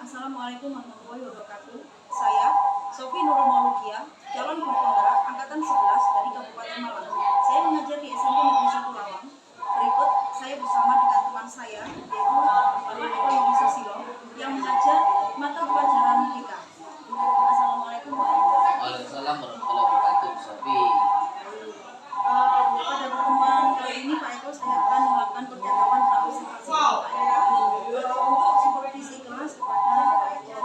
Assalamualaikum warahmatullahi wabarakatuh. Saya Sofi Nurul Maulukia, calon guru penggerak angkatan 11 dari Kabupaten Malang. Saya mengajar di SMP Negeri 1 Lawang. Berikut saya bersama dengan teman saya, yaitu Pak Yudi Susilo, yang mengajar mata pelajaran TK. Assalamualaikum warahmatullahi Waalaikumsalam warahmatullahi wabarakatuh, Sofi. Pada pertemuan kali ini Pak Eko, saya akan melakukan percakapan observasi Pak Eko untuk supervisi kelas kepada Pak Eko.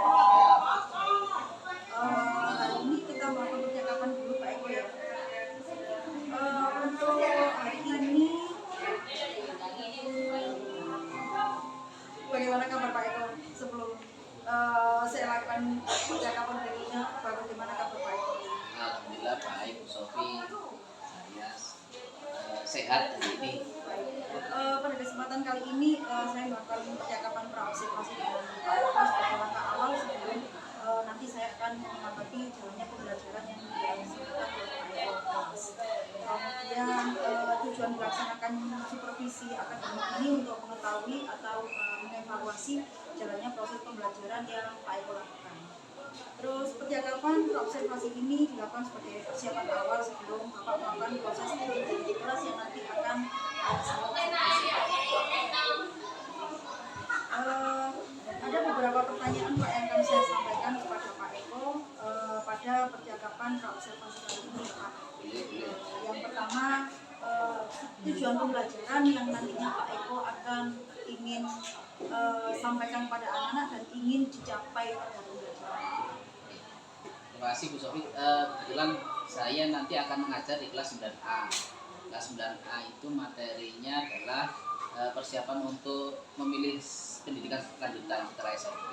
Hari ini kita melakukan percakapan dulu Pak Eko ya. Untuk hari ini, bagaimana kabar Pak Eko sebelum saya lakukan percakapan berikutnya? Bagaimana kabar Pak Eko? Alhamdulillah baik, Sofi. Saya sehat hari ini. Pada kesempatan kali ini saya melakukan percakapan praobservasi dengan Pak Eko sebagai langkah awal sebelum nanti saya akan mengamati jalannya pembelajaran yang dilaksanakan oleh Pak Eko. Kemudian tujuan melaksanakan supervisi akademik ini untuk mengetahui atau mengevaluasi jalannya proses pembelajaran yang Pak Eko lakukan. Terus percakapan observasi ini dilakukan sebagai persiapan awal sebelum Bapak melakukan proses di kelas yang nanti akan ada beberapa pertanyaan Pak yang akan saya sampaikan kepada Pak Eko pada percakapan observasi kali ini Pak. Yang pertama, tujuan pembelajaran yang nantinya Pak Eko akan ingin sampaikan pada anak-anak dan ingin dicapai pada pembelajaran. Terima kasih Bu Sofi. Kebetulan saya nanti akan mengajar di kelas 9A. Kelas 9A itu materinya adalah persiapan untuk memilih pendidikan lanjutan setelah SMP.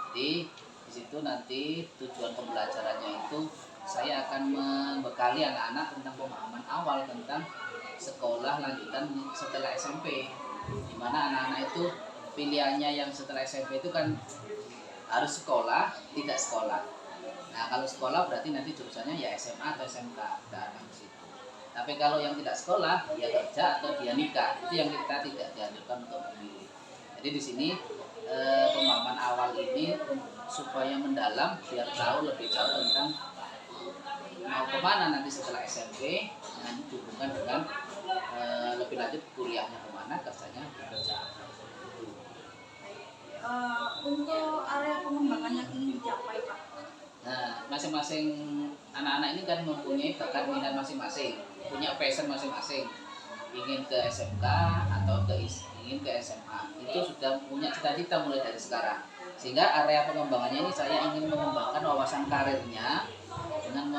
Jadi di situ nanti tujuan pembelajarannya itu saya akan membekali anak-anak tentang pemahaman awal tentang sekolah lanjutan setelah SMP. Di mana anak-anak itu pilihannya yang setelah SMP itu kan harus sekolah, tidak sekolah. Nah, kalau sekolah berarti nanti jurusannya ya SMA atau SMK, kita akan ke situ. Tapi kalau yang tidak sekolah, ya kerja atau dia nikah, itu yang kita tidak dianjurkan untuk memilih. Jadi di sini pemahaman awal ini supaya mendalam, biar tahu lebih jauh tentang mau kemana nanti setelah SMP, dan dihubungkan dengan lebih lanjut kuliahnya kemana, kerjanya bekerja. Untuk area pengembangan yang ingin dicapai Pak. Nah, masing-masing anak-anak ini kan mempunyai bakat minat masing-masing, punya passion masing-masing. Ingin ke SMK atau ingin ke SMA, itu sudah punya cita-cita mulai dari sekarang. Sehingga area pengembangannya ini saya ingin mengembangkan wawasan karirnya dengan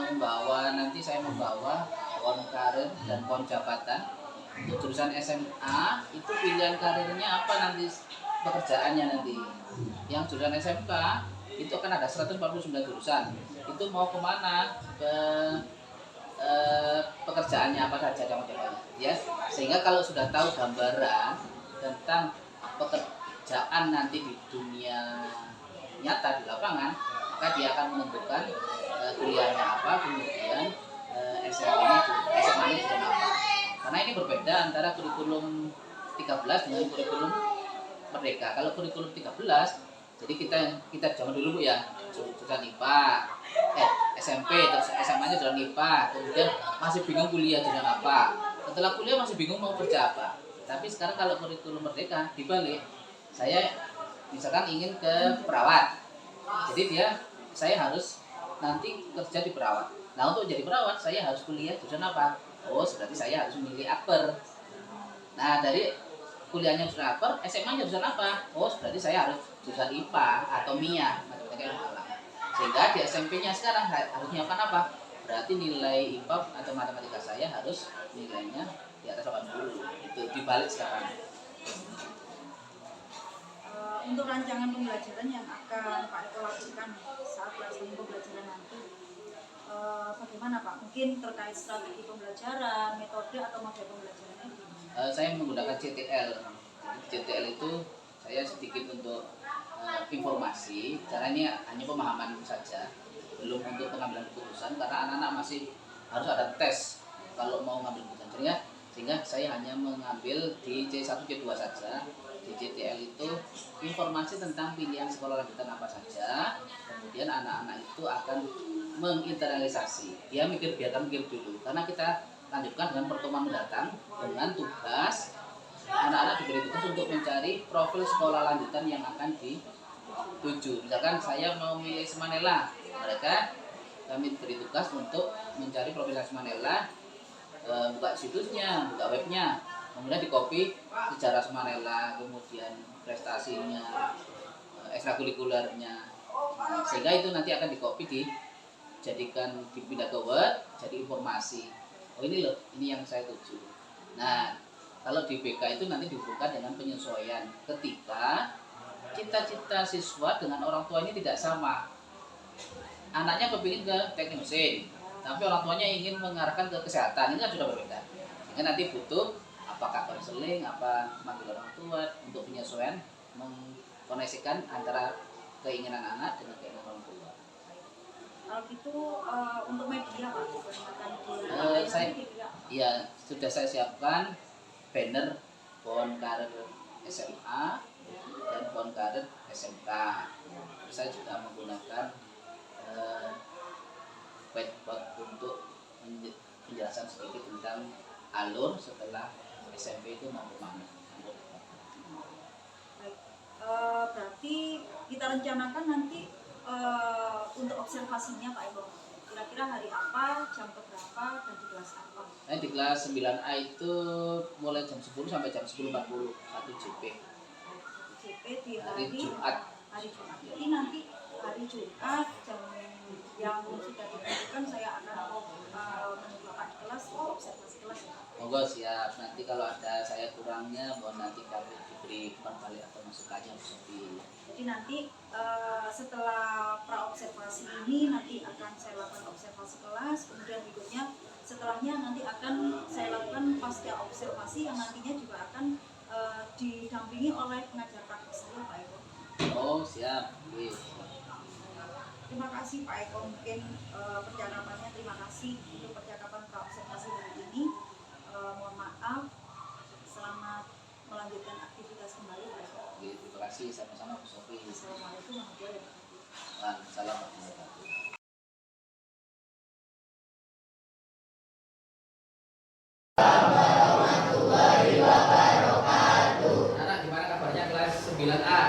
nanti saya membawa pohon karir dan pohon jabatan. Untuk jurusan SMA itu pilihan karirnya apa nanti, pekerjaannya nanti. Yang jurusan SMK itu kan ada 149 jurusan, itu mau kemana, ke pekerjaannya apa saja contohnya ya, sehingga kalau sudah tahu gambaran tentang pekerjaan nanti di dunia nyata di lapangan, maka dia akan menentukan kuliahnya apa, kemudian SMA-nya juga apa. Karena ini berbeda antara kurikulum 13 dengan kurikulum Merdeka. Kalau kurikulum 13, jadi kita zaman dulu Bu ya, jurusan IPA, SMP, terus SMA-nya jurusan IPA, kemudian masih bingung kuliah jurusan apa. Setelah kuliah masih bingung mau kerja apa. Tapi sekarang kalau kurikulum Merdeka dibalik, saya misalkan ingin ke perawat, jadi saya harus nanti kerja di perawat. Nah, untuk jadi perawat saya harus kuliah jurusan apa? Oh, berarti saya harus memilih akper. Nah, dari kuliahnya jurusan akper, SMA-nya jurusan apa? Oh, berarti saya harus jurusan IPA atau MIA, matematika ilmu alam. Sehingga di SMP-nya sekarang harus nyiapkan apa? Berarti nilai IPA atau matematika saya harus nilainya di atas 80. Itu dibalik sekarang. Untuk rancangan pembelajaran yang akan Pak Eko lakukan saat pelaksanaan pembelajaran nanti, bagaimana Pak? Mungkin terkait strategi pembelajaran, metode atau model pembelajarannya? Saya menggunakan CTL. CTL itu saya sedikit untuk informasi, karena ini hanya pemahaman saja, belum untuk pengambilan keputusan, karena anak-anak masih harus ada tes kalau mau mengambil keputusan. Sehingga saya hanya mengambil di C1 C2 saja. Di CTL itu informasi tentang pilihan sekolah lanjutan apa saja. Kemudian anak-anak itu akan menginternalisasi. Dia biarkan mikir dulu. Karena kita lanjutkan dengan pertemuan mendatang dengan tugas anak-anak diberi tugas untuk mencari profil sekolah lanjutan yang akan dituju. Misalkan saya mau milih Semanela, mereka kami beri tugas untuk mencari profil Semanela, buka situsnya, buka webnya, kemudian di copy sejarah Semanela, kemudian prestasinya, ekstrakurikulernya, sehingga itu nanti akan di copy dijadikan dipindah ke Word jadi informasi. Oh ini loh, ini yang saya tuju. Nah, kalau di BK itu nanti dihubungkan dengan penyesuaian ketika cita-cita siswa dengan orang tua ini tidak sama. Anaknya kepingin ke teknik mesin, tapi orang tuanya ingin mengarahkan ke kesehatan, ini kan sudah berbeda. Sehingga nanti butuh apakah konseling, apa manggil orang tua untuk penyesuaian, mengkoneksikan antara keinginan anak dengan keinginan orang tua. Kalau gitu untuk media Pak, Iya, sudah saya siapkan banner PON Karir SMA dan PON Karir SMK. Saya juga menggunakan whiteboard untuk penjelasan sedikit tentang alur setelah SMP itu mau kemana. Berarti kita rencanakan nanti untuk observasinya Pak Eko. Kira-kira hari apa, jam berapa, dan di kelas apa? Nah, di kelas 9A itu mulai jam 10 sampai jam 10.40 1 JP. JP di hari Jumat. Hari Jumat. Jadi nanti hari Jumat jam yang sudah ditentukan saya akan menunjukkan kelas untuk observasi kelas ya. Monggo siap. Nanti kalau ada saya kurangnya, mohon nanti kami diberi kembali atau masukannya seperti. Jadi nanti setelah pra observasi ini nanti akan saya lakukan observasi kelas, kemudian berikutnya setelahnya nanti akan saya lakukan pasca observasi yang nantinya juga akan didampingi oleh pengajar praktik saya Pak Eko. Oh siap. Terima kasih Pak Eko, mungkin percakapannya terima kasih untuk percakapan pra observasi hari ini. Mohon maaf, selamat melanjutkan aktivitas kembali Pak Eko. Terima kasih sama-sama Bu Sofi. Assalamualaikum warahmatullahi wabarakatuh. Waalaikumsalam warahmatullahi wabarakatuh. Anak gimana kabarnya kelas 9A?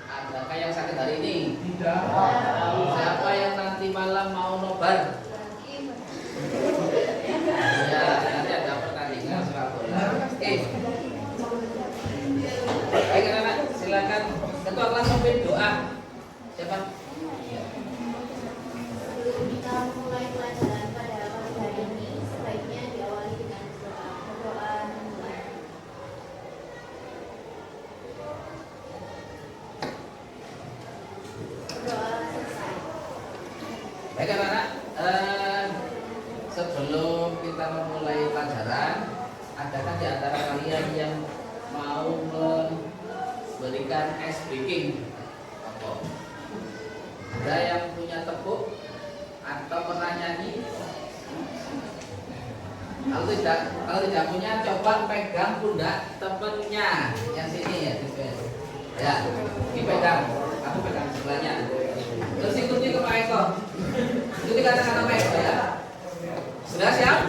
Adakah yang sakit hari ini? Tidak. Siapa yang nanti malam mau nobar? Ya, nanti ada pertandingan sepak bola. Oke. Baik anak-anak, silakan ketua kelas memimpin doa. Siapa? Sebelum kita mulai pelajaran pada pagi hari ini, sebaiknya diawali dengan doa. Berdoa memulai. Berdoa selesai. Baik anak-anak, sebelum kita memulai pelajaran, adakah di antara kalian yang mau memberikan ice breaking? Ada yang punya tepuk atau pernah nyanyi? Kalau tidak punya, coba pegang pundak temennya yang sini ya, ya. Ini pegang, aku pegang sebelahnya. Terus ikuti ke Pak Eko. Ikuti kata-kata Pak Eko ya. Sudah siap?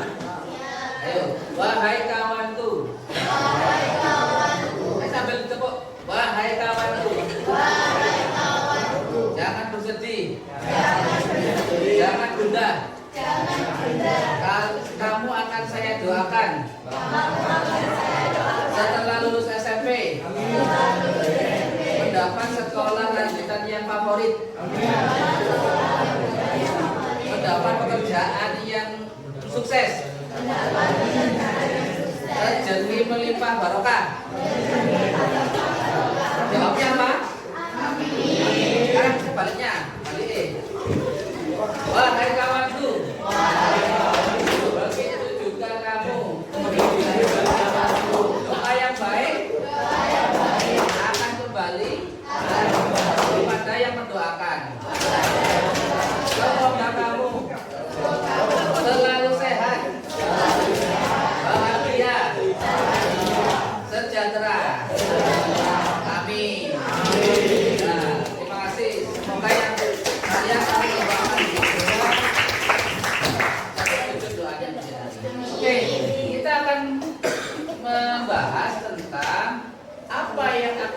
Ayo, wahai kawanku. Wahai kawanku. Sambil tepuk. Wahai kawanku. Wahai kawanku. Jangan bersedih. Jangan bersedih. Jangan gundah. Jangan gundah. Kamu akan saya doakan. Kamu akan saya doakan. Setelah lulus SMP. Setelah lulus SMP. Mendapat sekolah lanjutan yang favorit. Mendapat pekerjaan yang sukses. Rezeki melimpah barokah. Jawabnya apa? Amin. Sekarang sebaliknya, balik. Wahai kawanku. Begitu juga kamu. Doa yang baik akan kembali kepada yang mendoakan. Semoga kamu selalu sehat, bahagia, sejahtera,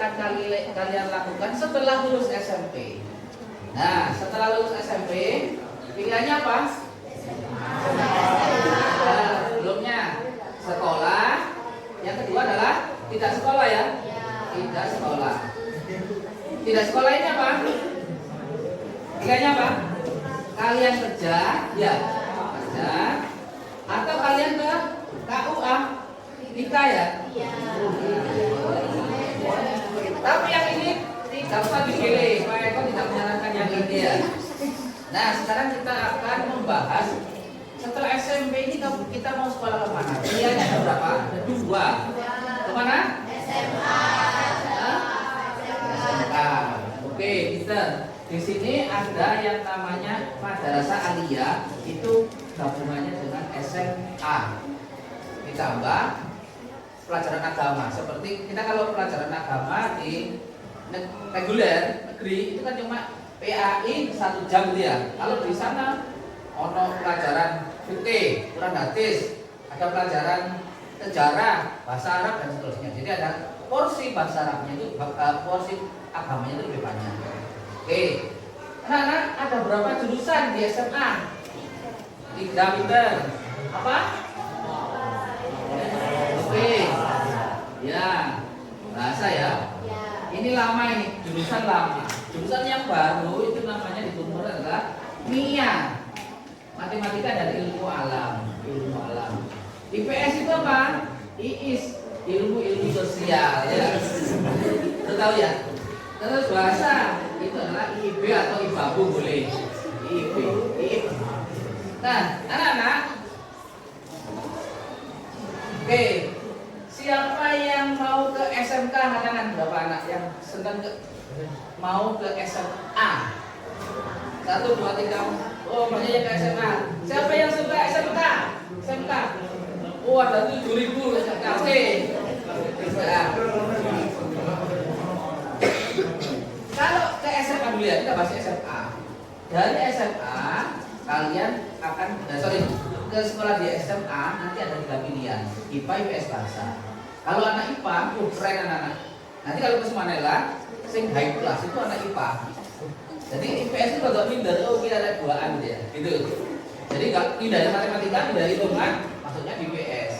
akan kalian lakukan setelah lulus SMP. Nah, setelah lulus SMP, pilihannya apa? Sebelumnya sekolah. Yang kedua adalah tidak sekolah ya. Tidak sekolah. Tidak sekolah ini apa? Pilihannya apa? Kalian kerja, ya kerja, atau kalian ke KUA nikah ya. Tapi yang ini tidak usah dipilih, Pak Eko tidak menyarankan yang ini ya. Nah, sekarang kita akan membahas setelah SMP ini kita mau sekolah ke mana? Pilihannya ada berapa? Ada dua. Kemana? SMA. SMK. Oke, Mister. Di sini ada yang namanya Madrasah Aliyah, itu gabungannya dengan SMA. Ditambah pelajaran agama. Seperti kita kalau pelajaran agama di reguler negeri itu kan cuma PAI 1 jam dia. Kalau di sana ono pelajaran fikih, Quran hadis, ada pelajaran sejarah, bahasa Arab dan seterusnya. Jadi ada porsi bahasa Arabnya itu, porsi agamanya itu lebih banyak. Oke, anak-anak ada berapa jurusan di SMA? 3 meter. Apa? Oke, ya, bahasa ya. Ini lama ini, jurusan lama. Jurusan yang baru itu namanya di Timur adalah MIA, Matematika dan Ilmu Alam. Ilmu Alam. IPS itu apa? IIS, ilmu sosial ya. Tahu ya? Terus bahasa itu adalah IIB atau IBABU boleh. IIB. Nah, anak-anak. Oke. Siapa yang mau ke SMK anak-anak? Berapa anak yang sedang mau ke SMA? 1, 2, 3. Oh, banyak yang ke SMA. Siapa yang suka SMK? SMK. Oh, ada 7.000 SMK. Oke. Nah. Kalau ke SMA dulu ya, kita bahas SMA. Dari SMA kalian akan ke sekolah di SMA nanti ada 3 pilihan, IPA, IPS, bahasa. Kalau anak IPA, keren anak-anak. Nanti kalau ke Sumanela, sing high class itu anak IPA. Jadi IPS itu agak minder, oh kita ada 2-an gitu ya, gitu. Jadi tidak ada matematika, tidak ada hitungan, maksudnya di IPS.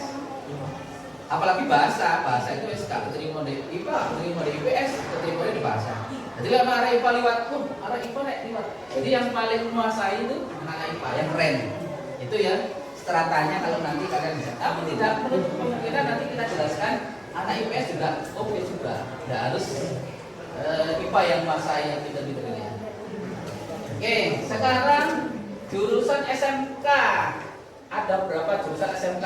Apalagi bahasa itu gak keterima di IPA, keterima di IPS, keterima di bahasa. Jadi kalau arah IPA lewat, arah IPA lewat. Jadi yang paling menguasai itu anak IPA yang keren. Itu ya stratanya kalau nanti kalian bisa. Tapi tidak menutup kemungkinan nanti kita jelaskan anak IPS juga oke juga. Tidak harus IPA yang menguasai yang pintar-pintar ini. Oke, sekarang jurusan SMK. Ada berapa jurusan SMK?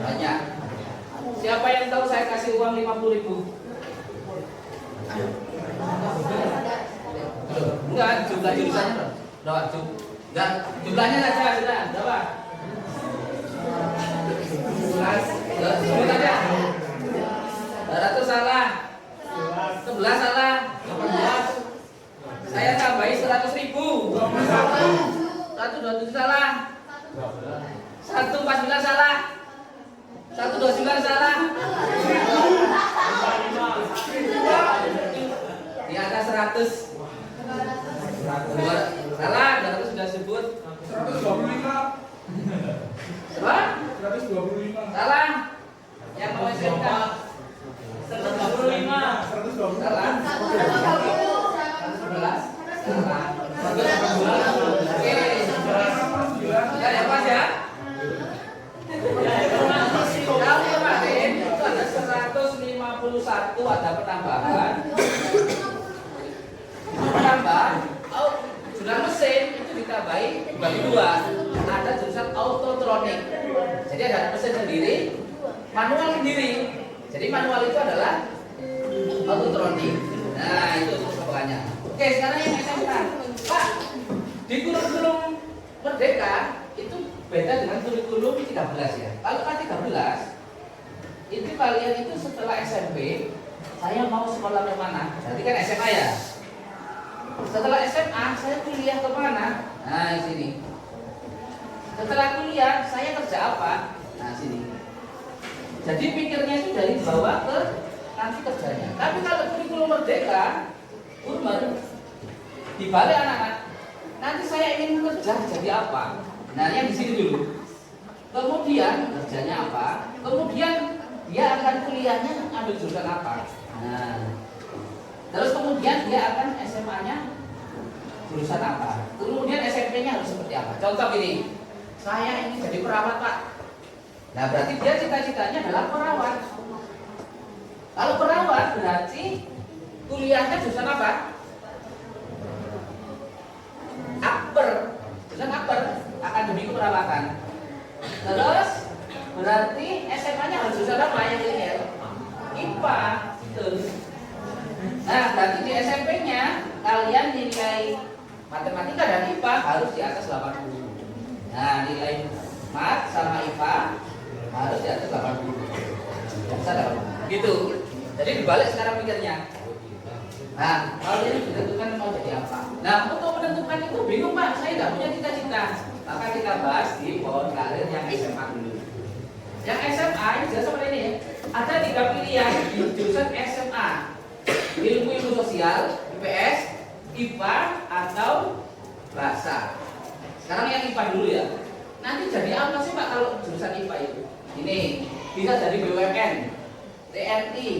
Banyak. Siapa yang tahu saya kasih uang 50.000? Enggak, jumlah jurusannya berapa? Enggak, jumlahnya saja sudah, berapa? 11. Sebut aja. 200 salah. 11 salah. 18. Saya tambahin 100.000. 127 salah. 149 salah. 129 salah. Di atas 100. Salah, 200 sudah sebut. 125. Apa? 125. Salah. Yang mau SMK 125. salah. 111 salah. 112. Oke. Ya pas ya. Kalau kemarin itu ada 151 ada penambahan. Penambah jurusan mesin itu ditambahi dibagi 2. Ada jurusan autotronik. Jadi ada mesin sendiri, manual sendiri. Jadi manual itu adalah autotronik. Nah, itu kesempatannya. Oke, sekarang yang SMK. Pak, di kurikulum Merdeka itu beda dengan kurikulum 13 ya. Kalau K13 itu kalian itu setelah SMP, saya mau sekolah ke mana? Berarti kan SMA ya. Setelah SMA saya kuliah ke mana? Nah, di sini. Setelah kuliah saya kerja apa? Nah, sini. Jadi pikirnya itu dari bawah ke nanti kerjanya. Tapi kalau kurikulum merdeka, Urmer, dibalik anak-anak, nanti saya ingin kerja jadi apa? Nah, yang di sini dulu. Kemudian kerjanya apa? Kemudian dia akan kuliahnya ambil jurusan apa? Nah, terus kemudian dia akan SMA-nya jurusan apa? Kemudian SMP-nya harus seperti apa? Contoh ini, saya ingin jadi perawat, Pak. Nah, berarti dia cita-citanya adalah perawat. Kalau perawat berarti kuliahnya jurusan apa? Akper, jurusan akper, akademi keperawatan. Terus berarti SMA-nya harus jurusan apa yang ini ya? IPA. Betul. Nah, berarti di SMP-nya kalian nilai matematika dan IPA harus di atas 80. Nah, nilai mat sama IPA harus di atas 80. Bisa dong? Gitu. Jadi dibalik sekarang pikirnya. Nah, kalau ini menentukan mau jadi apa? Nah, untuk menentukan itu bingung, Pak. Saya tidak punya cita-cita. Maka kita bahas di pohon karir yang SMA dulu. Yang SMA ini jelas seperti ini. Ada 3 pilihan di jurusan SMA. Ilmu sosial, IPS, IPA atau bahasa. Sekarang yang IPA dulu ya. Nanti jadi apa sih Pak kalau jurusan IPA itu? Ini bisa jadi BUMN, TNI,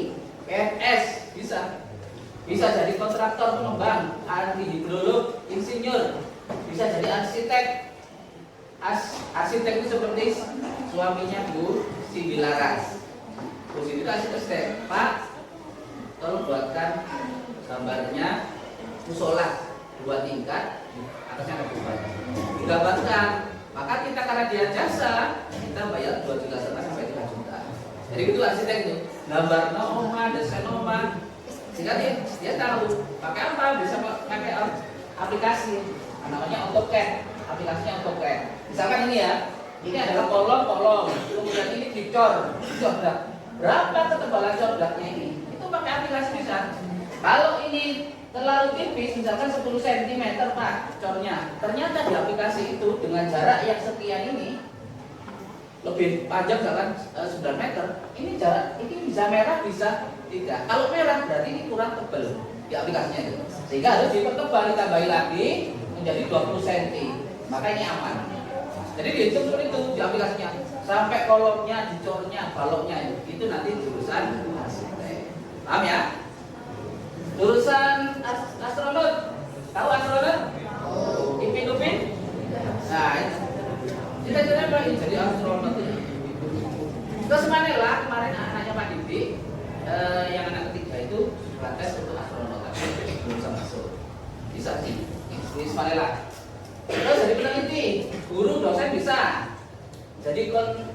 PNS, bisa jadi kontraktor pengembang, ahli hidrolog, insinyur, bisa jadi arsitek. Arsitek itu seperti suaminya Bu Cindy Laras. Bu Cindy itu arsitek. Pak, tolong buatkan gambarnya musola 2 tingkat, atasnya ada kubah. Digambarkan, maka kita karena dia jasa, kita bayar 2,5 juta sampai 3 juta. Jadi itu arsitek itu, gambar oma, desain oma, sehingga dia tahu pakai apa, bisa pakai aplikasi, namanya AutoCAD, aplikasinya AutoCAD. Misalkan ini ya, ini adalah kolom, kemudian ini dicor, corak. Berapa ketebalan coraknya ini? Itu pakai aplikasi bisa. Kalau ini terlalu tipis, misalkan 10 cm Pak cornya, ternyata di aplikasi itu dengan jarak yang sekian ini lebih panjang misalkan 9 meter, ini jarak ini bisa merah bisa tidak. Kalau merah berarti ini kurang tebal di aplikasinya itu, sehingga harus dipertebal, ditambahi lagi menjadi 20 cm, maka ini aman. Jadi dihitung seperti itu di aplikasinya, sampai kolomnya, dicornya, baloknya itu nanti jurusan arsitek. Paham ya? Jurusan astronot, tahu astronot? Upin? Nah, itu. Cita-cita apa ini jadi astronot ini? Terus Manila kemarin anaknya Pak Didi, yang anak ketiga itu sudah tes untuk astronot, tapi belum bisa masuk. Bisa sih, di Manila. Terus jadi peneliti, guru, dosen bisa. Jadi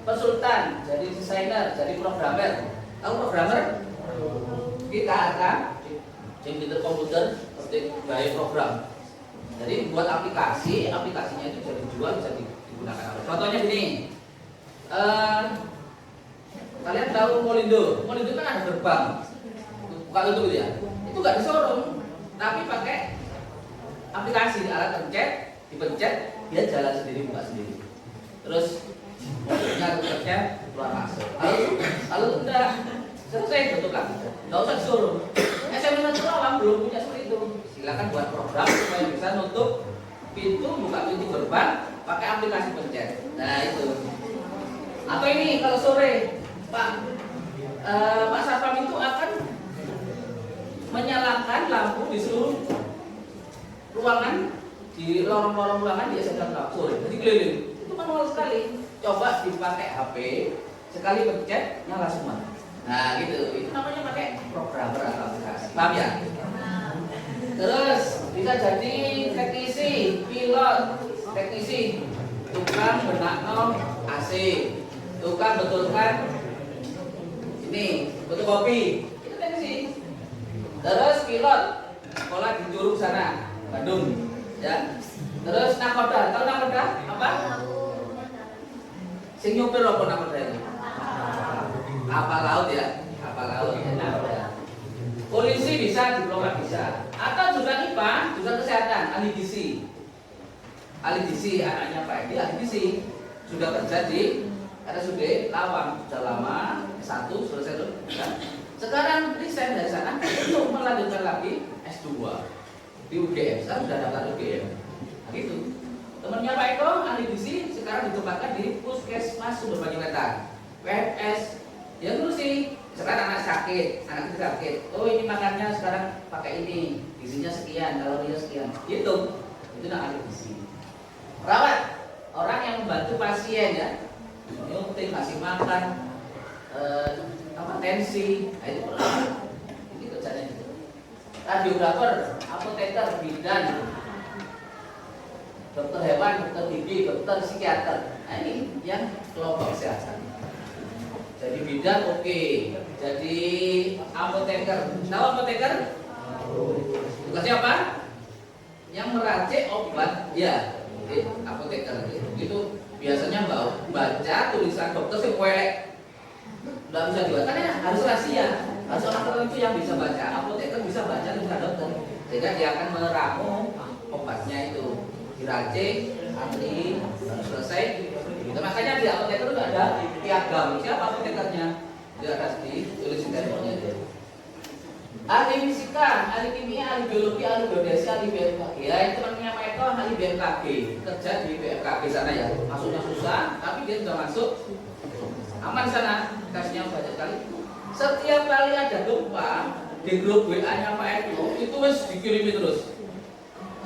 konsultan, jadi desainer, jadi programmer. Tahu programmer? Kita akan komputer seperti gaya program. Jadi buat aplikasinya itu jadi dijual, bisa digunakan. Contohnya gini, kalian tahu Molindo kan ada gerbang, buka tutup ya. Itu nggak di showroom, tapi pakai aplikasi, alat dipencet, dia jalan sendiri, buka sendiri. Terus mobilnya kerja keluar masuk. Kalau udah selesai tutupkan, nggak usah disuruh. SMA awam belum punya seperti itu. Silakan buat program supaya bisa nutup pintu, buka pintu gerbang pakai aplikasi pencet. Nah itu. Atau ini kalau sore Pak Satpam itu akan menyalakan lampu di seluruh ruangan, di lorong-lorong ruangan di SMK sore. Jadi keliling. Itu manual sekali. Coba dipakai HP, sekali pencet nyala semua. Nah gitu, itu namanya pakai programmer atau aplikasi. Paham ya? Terus bisa jadi teknisi, pilot, tukang benakno AC, tukang betulkan ini, betul kopi, itu teknisi. Terus pilot, sekolah di Curug sana, Bandung, ya. Terus nakoda, tahu nakoda apa? Sing nyopir apa nakoda itu? Kapal laut ya, kapal laut ya, nakoda. Polisi bisa, diplomat bisa. Atau juga IPA, juga kesehatan, ahli gizi. Ahli gizi, anaknya Pak Edi, ahli gizi. Sudah kerja di RSUD Lawang, sudah lama, S1 selesai dulu. Sekarang lanjutkan lagi S2 di UGM. Sekarang sudah daftar UGM. Nah, gitu. Temannya Pak Eko, ahli gizi, sekarang ditempatkan di Puskesmas Sumber Banyuwetan. PFS, ya terus sih. Sekarang anak kecil sakit. Oh ini makannya sekarang pakai ini, gizinya sekian, kalorinya sekian. Gitu. Itu ahli gizi. Perawat, orang yang membantu pasien ya, nyuntik, kasih makan, tensi, nah itu perawat. Ini kerjanya gitu. Radiografer, apoteker, bidan, dokter hewan, dokter gigi, dokter psikiater. Nah ini yang kelompok kesehatan. Jadi bidan oke. Jadi apoteker. Tahu apoteker? Tugasnya apa? Yang meracik obat. Ya, apoteker. Itu biasanya baca tulisan dokter sih kuek. Nggak bisa dibaca karena harus rahasia. Harus orang tertentu yang bisa baca. Apoteker bisa baca tulisan dokter. Sehingga dia akan meramu obatnya itu. Diracik, antri, selesai. Gitu. Makanya di apoteker itu ada piagam. Siapa apotekernya? Dia ada di tulis di teleponnya itu. Ahli fisika, ahli kimia, ahli biologi, ahli geodesi, ahli BMKG. Ya itu namanya Pak Eko, ahli BMKG. Kerja di BMKG sana ya. Masuknya susah, tapi dia sudah masuk. Aman sana, kasihnya banyak kali. Setiap kali ada gempa di grup WA-nya Pak Eko, itu harus dikirimi terus.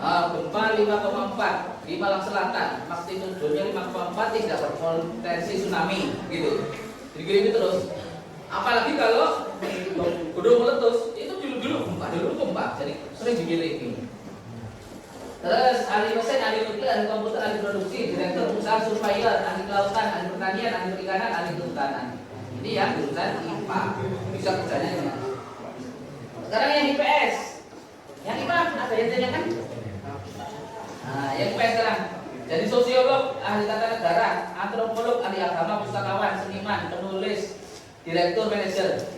Gempa 5,4 di Malang Selatan, magnitudonya 5,4 tidak berpotensi tsunami, gitu. Dikirimi terus. Apalagi kalau gunung meletus, itu dulu gempa, jadi sering dikirimi. Terus ahli mesin, ahli nuklir, ahli komputer, ahli produksi, direktur usaha surveyor, ahli kelautan, ahli pertanian, ahli perikanan, ahli kehutanan. Ini yang jurusan IPA, bisa kerjanya ini. Sekarang yang IPS, yang IPA ada yang tanyakan? Nah, yang IPS sekarang. Jadi sosiolog, ahli tata negara, antropolog, ahli agama, pustakawan, seniman, penulis, direktur manajer.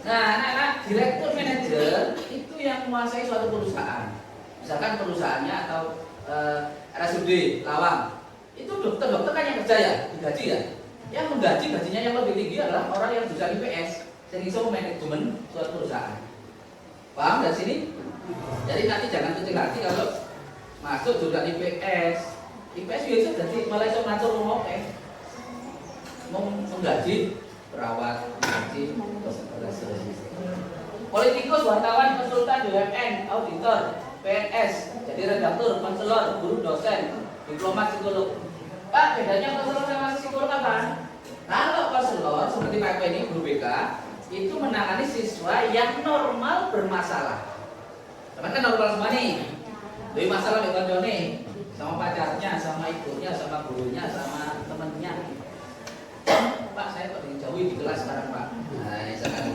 Nah, anak-anak direktur manajer itu yang menguasai suatu perusahaan. Misalkan perusahaannya atau RSUD Lawang. Itu dokter kan yang kerja ya, digaji ya. Yang menggaji gajinya yang lebih tinggi adalah orang yang jurusan IPS, yang bisa manajemen suatu perusahaan. Paham dari sini? Jadi nanti jangan kecil hati kalau masuk jurusan IPS. IPS biasa jadi malah bisa ngatur rumah mau menggaji perawat, haji, politikus, wartawan, konsultan, BUMN, auditor, PNS, jadi redaktur, konselor, guru, dosen, diplomat, psikolog. Pak, bedanya konselor sama psikolog apa? Kalau konselor seperti Pak Eko ini guru BK itu menangani siswa yang normal bermasalah. Karena kan normal semua nih, lebih masalah dengan Joni, sama pacarnya, sama ibunya, sama gurunya, sama temennya. Pak, saya kok dijauhi di kelas sekarang Pak. Nah, misalkan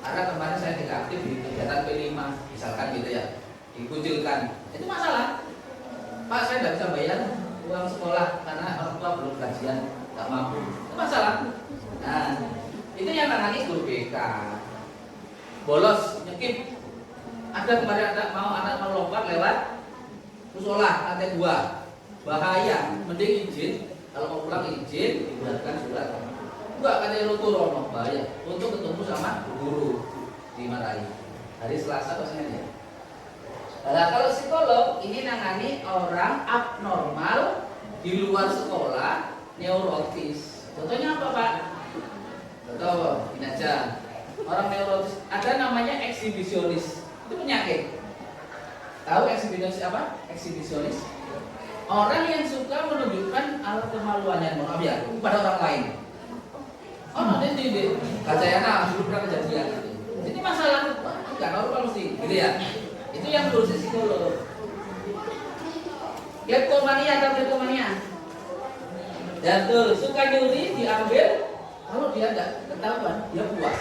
karena kemarin saya tidak aktif di kegiatan P5, misalkan gitu ya, dikucilkan. Itu masalah. Pak, saya tidak bisa bayar uang sekolah karena orang tua belum gajian, nggak mampu. Itu masalah. Nah, itu yang nangani guru BK. Bolos, nyekip. Ada kemarin mau anak lompat lewat musola lantai 2, bahaya. Mending izin. Kalau mau pulang izin, dibuatkan surat. Enggak, katanya lu turun, bahaya. Untuk ketemu sama guru di Marawi. Hari Selasa pastinya dia. Nah, kalau psikolog ini nangani orang abnormal di luar sekolah, neurotis. Contohnya apa Pak? Contoh, ini aja. Orang neurotis, ada namanya eksibisionis. Itu penyakit. Tahu eksibisionis apa? Eksibisionis. Orang yang suka menunjukkan alat kemaluannya, maaf ya, kepada orang lain. Oh, nanti di Kajayana dulu pernah kejadian gitu. Jadi masalah enggak normal mesti, gitu ya. Itu yang berusaha psikolog. Kleptomania atau kleptomania? Dan tuh suka nyuri diambil, kalau dia enggak ketahuan, dia puas.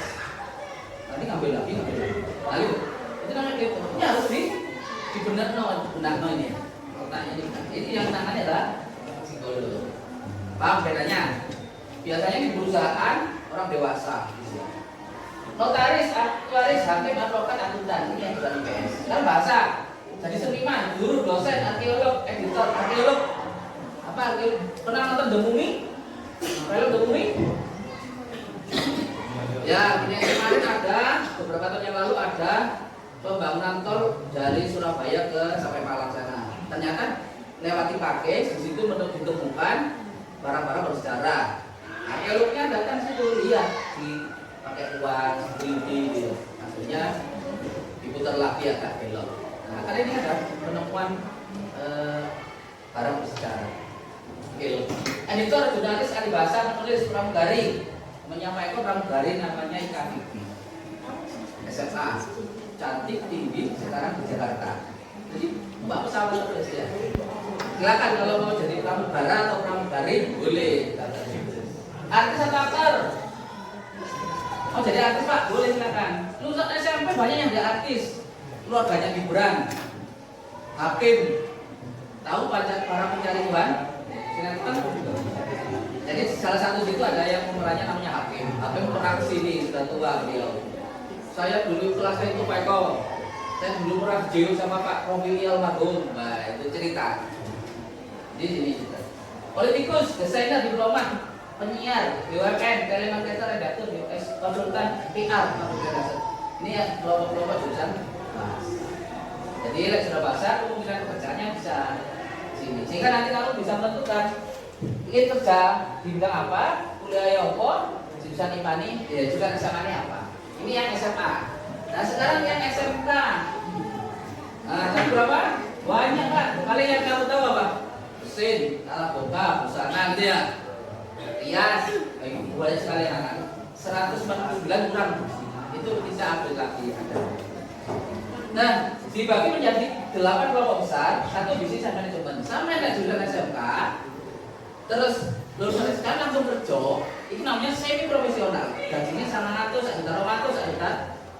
Nanti ngambil lagi. Nah, itu namanya kleptomania. Ya harus dibenar ini ya. Ini yang namanya adalah psikolog. Paham bedanya? Biasanya di perusahaan orang dewasa. Notaris, aktuaris, hakim, advokat, akuntan. Ini yang jurusan IPS. Kan bahasa. Jadi seniman, guru, dosen, arkeolog, editor, arkeolog. Apa arkeolog? Pernah nonton The Mummy? Film The Mummy? Ya, ini kemarin ada, beberapa tahun yang lalu ada pembangunan tol dari Surabaya ke sampai Malang sana. Ternyata lewati pakai, di situ ditemukan barang-barang bersejarah. Arkeolognya datang situ lihat di pakai uang, security gitu. Akhirnya diputar lagi agak belok. Nah, kali ini ada penemuan barang bersejarah. Oke. Editor jurnalis ahli bahasa penulis pramugari menyampaikan pramugari namanya Ika Vivi. SMA, cantik, tinggi, sekarang di Jakarta. Jadi mbak pesawat terus ya. Silakan kalau mau jadi pramugara atau pramugari boleh. Artis atau aktor? Mau jadi artis pak? Boleh silakan. Lulusan SMP banyak yang jadi artis. Keluarganya Gibran, Hakim. Tahu para pencari Tuhan? Sinetron. Jadi salah satu situ ada yang pemerannya namanya Hakim. Hakim pernah kesini, sudah tua beliau. Saya dulu kelasnya itu Pak Eko. Saya dulu pernah jauh sama Pak Romi almarhum. Nah, itu cerita. Di sini cerita. Politikus, desainer, diplomat, penyiar, BUMN, telemarketer, redaktur, konsultan, PR, ini ya kelompok-kelompok jurusan bahas. Jadi sudah bahasa, kemungkinan pekerjaannya bisa sini. Sehingga nanti kamu bisa menentukan ingin kerja di bidang apa, kuliah apa, jurusan IPA nih, ya jurusan SMA-nya apa. Ini yang SMA. Nah sekarang yang SMK. Nah yang berapa? Banyak kan. Kalian yang kamu tahu apa? Mesin, alat bongkar, busana gitu ya. Rias, boleh sekali anak. 149 kurang. Itu bisa update lagi ada. Nah dibagi menjadi 8 kelompok besar. Satu bisnis dan manajemen. Sama yang jurusan SMK. Terus lulusan SMK langsung kerja. Itu namanya semi profesional. Gajinya 100, juta 200, juta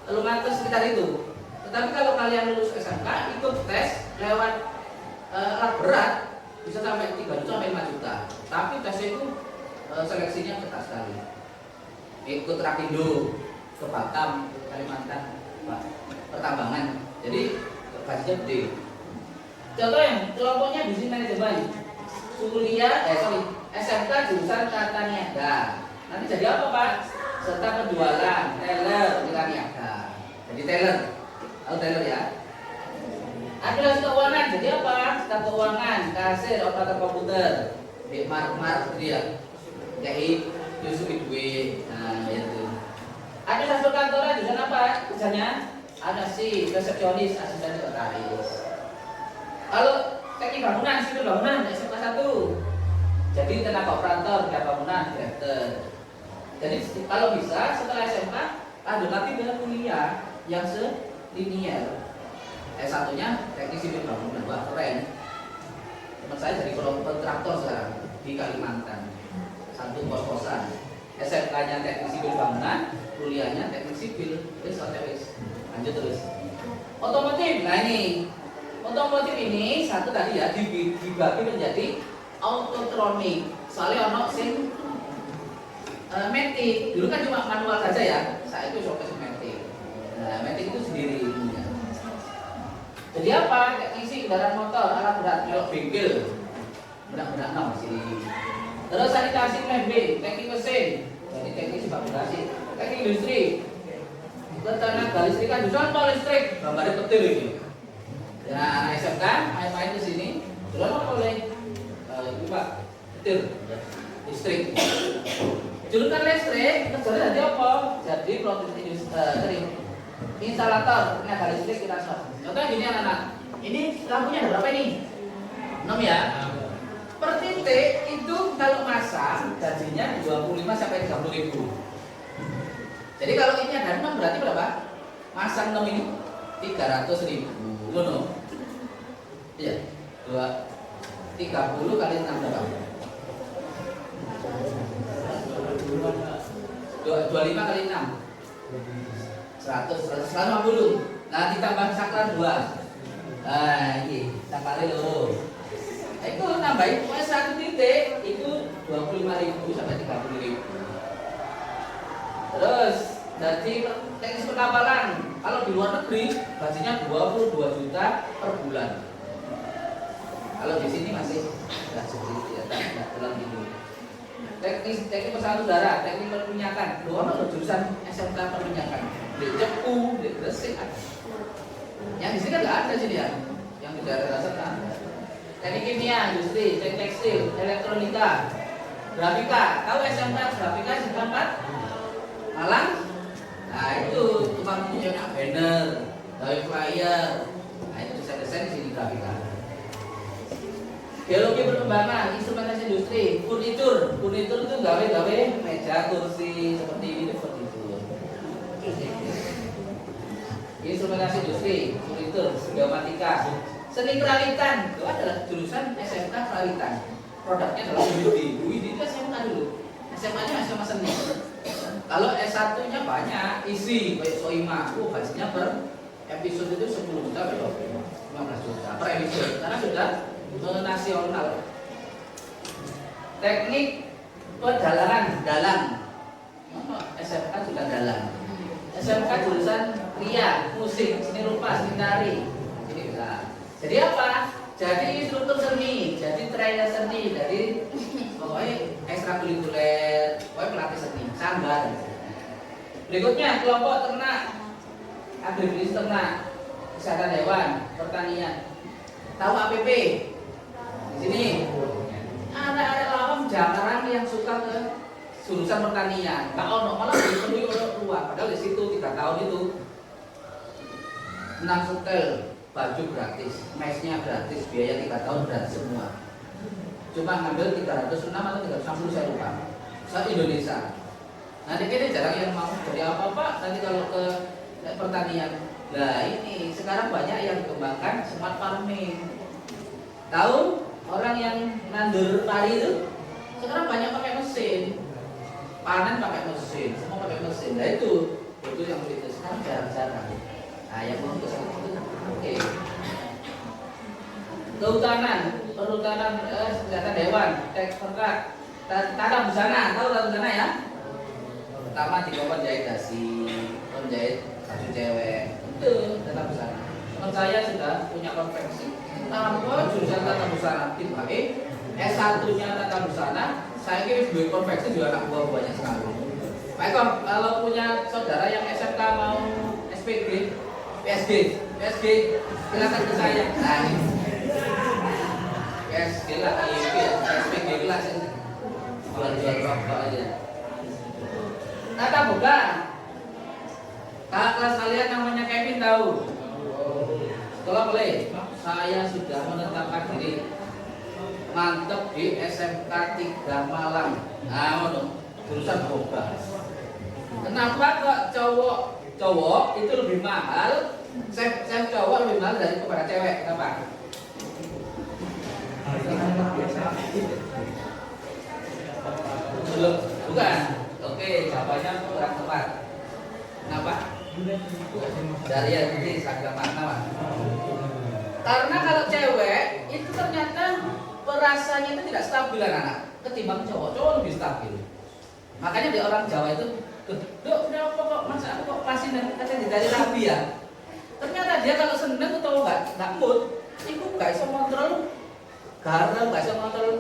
300 sekitar itu. Tetapi kalau kalian lulus SMK ikut tes lewat alat berat bisa sampai 3 juta sampai 5 juta. Tapi tesnya itu seleksinya ketat sekali. Ikut Rapindo ke Batam, Kalimantan, pertambangan. Jadi gajinya gede. Contoh yang kelompoknya bisnis manajemen. Kuliah, SMK jurusan tata niaga. Nanti jadi apa Pak? Serta penjualan, teller, tata niaga. Jadi teller, tahu teller ya? Administrasi keuangan, jadi apa? Staf keuangan, kasir, operator komputer, mark dia, kayak Yusuf duit, nah itu. Administrasi kantoran jurusan apa? Kerjanya ada sih resepsionis, asisten sekretaris. Kalau teknik bangunan, sipil bangunan, SMK 1. Jadi tenaga operator, tenaga bangunan, direktur. Jadi kalau bisa setelah SMK ada nanti dengan kuliah yang selinier. S1-nya teknik sipil bangunan, wah keren. Teman saya jadi kontraktor sekarang di Kalimantan. Satu kos-kosan. SMK-nya teknik sipil bangunan, kuliahnya teknik sipil. Lanjut terus. Otomotif, nah ini. Otomotif ini satu tadi ya dibagi menjadi autotronik. Soalnya ono sing matic. Dulu kan cuma manual saja ya. Saya itu sampai matic. Nah, matic itu sendiri ilmunya. Jadi apa? Teknisi kendaraan motor, alat berat, belok bengkel. Benak-benak nom sini. Terus sanitasi plumbing, teknik mesin. Jadi teknisi fabrikasi, teknik industri. Ketenaga listrikan, contoh listrik, gambarnya petir ini. Ya, anak SMK main-main ke sini, belum boleh. Itu Pak, petir, listrik. Jurusan listrik, kerjanya jadi apa? Jadi produksi industri, instalator, tenaga listrik kita semua. Contohnya gini anak-anak, ini lampunya ada berapa ini? 6 ya. Per titik itu kalau masang gajinya 25 sampai 30 ribu. Jadi kalau ini ada 6 berarti berapa? Masang 6 ini 300 ribu. Loh, iya, 30 kali 6 berapa? 25 kali 6 150. Nah ditambah saklar 2. Nah ini saklare lho. Itu nambahin pokoknya 1 titik itu 25.000 sampai 30.000. Terus dari teknis perkapalan, kalau di luar negeri gajinya 22 juta per bulan. Kalau di sini masih nggak seperti ya, tidak terlalu gitu. Teknik pesawat udara, teknik perminyakan. Luar negeri jurusan SMK perminyakan. Di Cepu, di Gresik ada. Yang di sini kan nggak ada sini ya, yang di daerah dasar kan ada. Teknik kimia, industri, teknik tekstil, elektronika, grafika. Tahu SMK grafika SMK 4 Malang? Nah itu tukang punya banner, gawe flyer. Nah itu desain-desain di sini grafika. Geologi perkembangan, instrumentasi industri, furnitur itu gawe meja, kursi seperti ini furnitur. Instrumentasi industri, furnitur, geomatika, seni kerawitan itu adalah jurusan SMK kerawitan. Produknya adalah WIDI itu SMK dulu. SMA-nya SMA seni. Kalau S1-nya banyak isi kayak Soima, gajinya per episode itu 10 juta atau 15 juta per episode karena sudah nasional. Teknik pedalangan, dalang. SMK juga dalang. SMK jurusan Ria, musik, seni rupa, seni tari. Ini bisa. Jadi apa? Jadi instruktur seni, jadi trainer seni, jadi pokoknya ekstrakurikuler, pokoknya pelatih seni, sanggar. Berikutnya kelompok ternak, agribisnis ternak, kesehatan hewan, pertanian. Tahu APP? Di sini ada lawang Jakarta yang suka ke jurusan pertanian. Nggak ono malah dipenuhi oleh luar. Padahal di situ 3 tahun itu 6 setel, baju gratis, mesnya gratis, biaya 3 tahun gratis semua. Cuma ngambil 306 atau 360 saya lupa. Se-Indonesia. Nanti ini jarang yang mau jadi apa-apa nanti kalau ke pertanian. Nah ini sekarang banyak yang dikembangkan smart farming. Tahu orang yang nandur padi itu sekarang banyak pakai mesin, panen pakai mesin, semua pakai mesin. Nah itu yang begitu sekarang jarang-jarang. Nah yang mau ke sana itu oke. Kehutanan, perhutanan, kesehatan hewan, teks perkat, tata busana, tahu tata busana ya? Pertama di penjahit dasi, penjahit baju cewek, itu tata busana. Teman saya sudah punya konveksi. Tanpa jurusan tata busana tiba-tiba S1-nya tata busana, saya kira dua konveksi juga anak buah banyak sekali. Pak Eko, kalau punya saudara yang SMK mau SPG, PSG, silakan ke saya. Nah, ini PSG lah, SPG kelas ini jual-jual rokok aja. Tata boga, kakak kelas kalian namanya Kevin tahu? Sekolah boleh? Saya sudah menetapkan diri mantep di SMK 3 Malang. Nah, jurusan boga. Kenapa kok cowok itu lebih mahal? Saya cowok lebih mahal daripada cewek. Kenapa? Belum, bukan. Oke, jawabannya kurang tepat. Kenapa? Dari yang ini agama kenapa? Karena kalau cewek itu ternyata perasanya itu tidak stabil anak ketimbang cowok lebih stabil. Makanya di orang Jawa itu, dok kenapa kok masa aku kok pasin dan katanya dari rabi ya? Ternyata dia kalau seneng atau nggak mood, itu nggak bisa kontrol garam, nggak bisa kontrol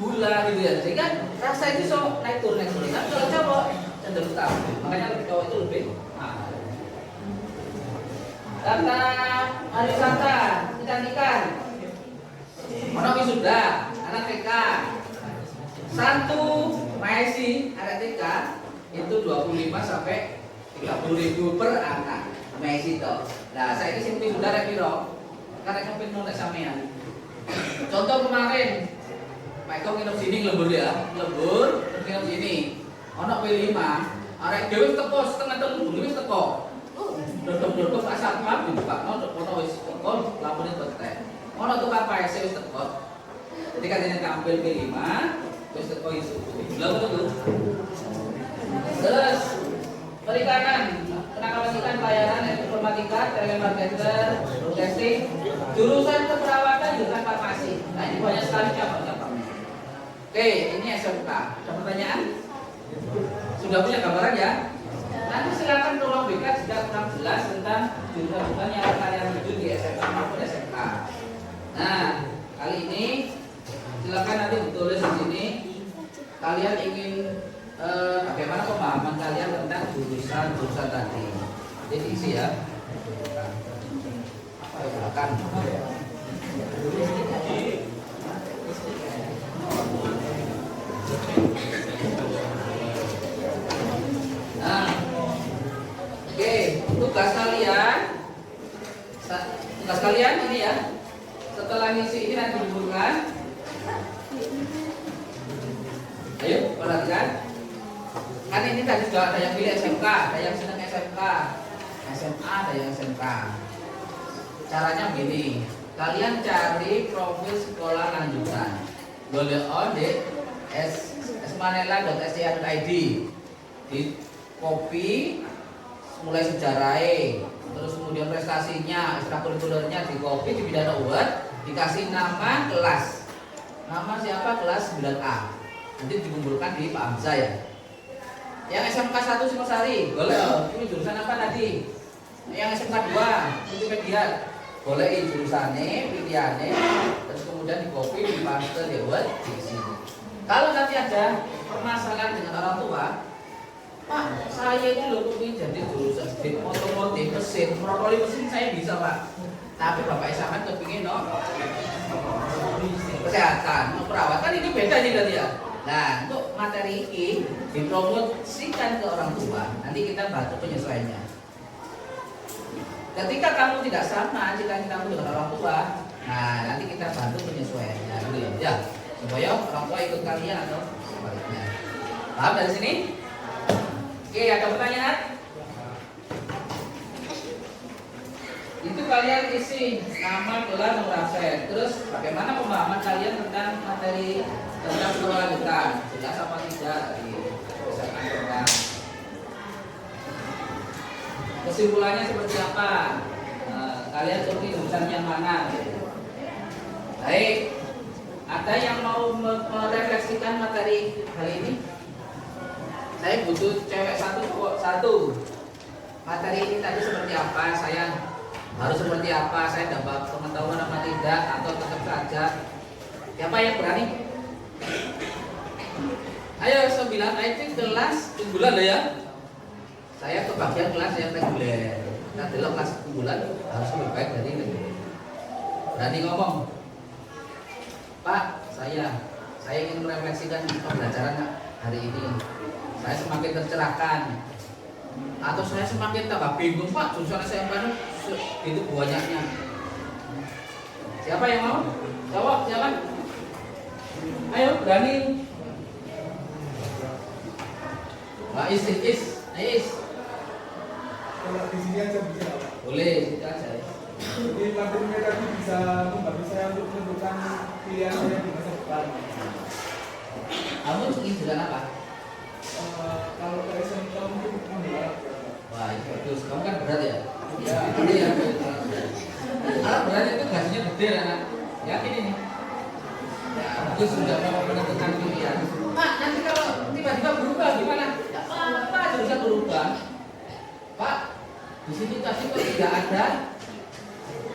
gula gitu ya. Sehingga rasa itu so naik turun. Kan kalau cowok cenderung stabil. Makanya cowok itu lebih mahal. Data pariwisata, kecantikan, anak wisuda, anak TK, 1 maisi anak TK itu 25 sampai 30.000 per anak maisi itu. Nah saya ini simpul sudah repiro, karena kepin nolak sampean. Contoh kemarin, Pak Eko nginep sini lembur ya, lembur nginep sini, anak P5, arek dewi teko setengah telur, dewi teko. Dodok asal pam dibuka, foto wis teko, laporin betek. Ono tukang PSC wis teko. Ketika dia tampil P5, wis teko isu. Lalu itu. Terus perikanan, penangkapan ikan, pelayanan, informatika, telemarketer, broadcasting, jurusan keperawatan, jurusan farmasi. Nah ini banyak sekali cabang-cabangnya. Oke, ini SMK. Ada pertanyaan? Sudah punya gambaran ya? Nanti silakan tolong berikan jika kurang jelas tentang jurusan yang akan kalian tuju di SMK maupun SMK. Nah, kali ini silakan nanti ditulis di sini kalian ingin bagaimana pemahaman kalian tentang jurusan tadi. Jadi isi ya. Silakan. Nah, oke, tugas kalian ini ya. Setelah ngisi ini nanti dihubungkan. Ayo, perhatikan. Kan ini tadi juga ada yang pilih SMK, ada yang senang SMK, SMA, ada yang SMK. Caranya begini, kalian cari profil sekolah lanjutan, golek di smanela.sti.id, di copy mulai sejarahnya, terus kemudian prestasinya, ekstrakurikulernya di copy, di bidang Word, dikasih nama kelas, nama siapa kelas 9A, nanti dikumpulkan di Pak Hamzah ya. Yang SMK 1 Singosari, boleh ini jurusan apa tadi? Yang SMK 2 multimedia, boleh jurusannya, pilihannya, terus kemudian di copy, di paste, di Word, di sini. Kalau nanti ada permasalahan dengan orang tua, Pak, saya ini loh kepingin jadi jurusan di otomotif mesin, merokoli mesin saya bisa Pak. Tapi Bapak Isaman kepingin kesehatan, perawatan itu beda nih tadi ya. Nah, untuk materi ini dipromosikan ke orang tua, nanti kita bantu penyesuaiannya. Ketika kamu tidak sama cita-citamu dengan orang tua, nah nanti kita bantu penyesuaiannya dulu ya. Supaya orang tua ikut kalian atau sebaliknya. Paham dari sini? Oke, ada pertanyaan? Itu kalian isi nama, gelar, nomor absen. Terus bagaimana pemahaman kalian tentang materi tentang sekolah lanjutan? Jelas apa tidak? Misalkan tentang kesimpulannya seperti apa? Kalian pilih jurusan yang mana? Baik, ada yang mau merefleksikan materi kali ini? Saya butuh cewek satu, cowok satu. Materi ini tadi seperti apa? Saya harus seperti apa? Saya dapat pengetahuan apa tidak? Atau tetap saja? Siapa yang berani? Ayo 9 IT kelas unggulan loh ya. Saya kebagian kelas yang reguler. Nah, dalam kelas unggulan harus lebih baik dari reguler. Berani ngomong, Pak, saya ingin merefleksikan pembelajaran hari ini. Saya semakin tercerahkan, atau saya semakin tambah bingung Pak, jurusan SMP itu banyaknya. Siapa yang mau? Jawab, siapa? Ayo, berani. Mbak Is. Kalau di sini aja bisa Pak. Boleh, situ aja ya. Jadi materinya tadi bisa membantu saya untuk menentukan pilihan saya di masa depan. Kamu ingin jurusan apa? Kalau ke SMK mungkin mengelar. Wah, itu bagus. Kamu kan berat ya? Ya. Ini ya. Kalau berat itu gajinya gede anak. Yakin ini? Ya, bagus sudah mau menentukan pilihan. Pak, nanti kalau tiba-tiba berubah gimana? Ya apa jurusan berubah? Pak, di sini tadi kok tidak ada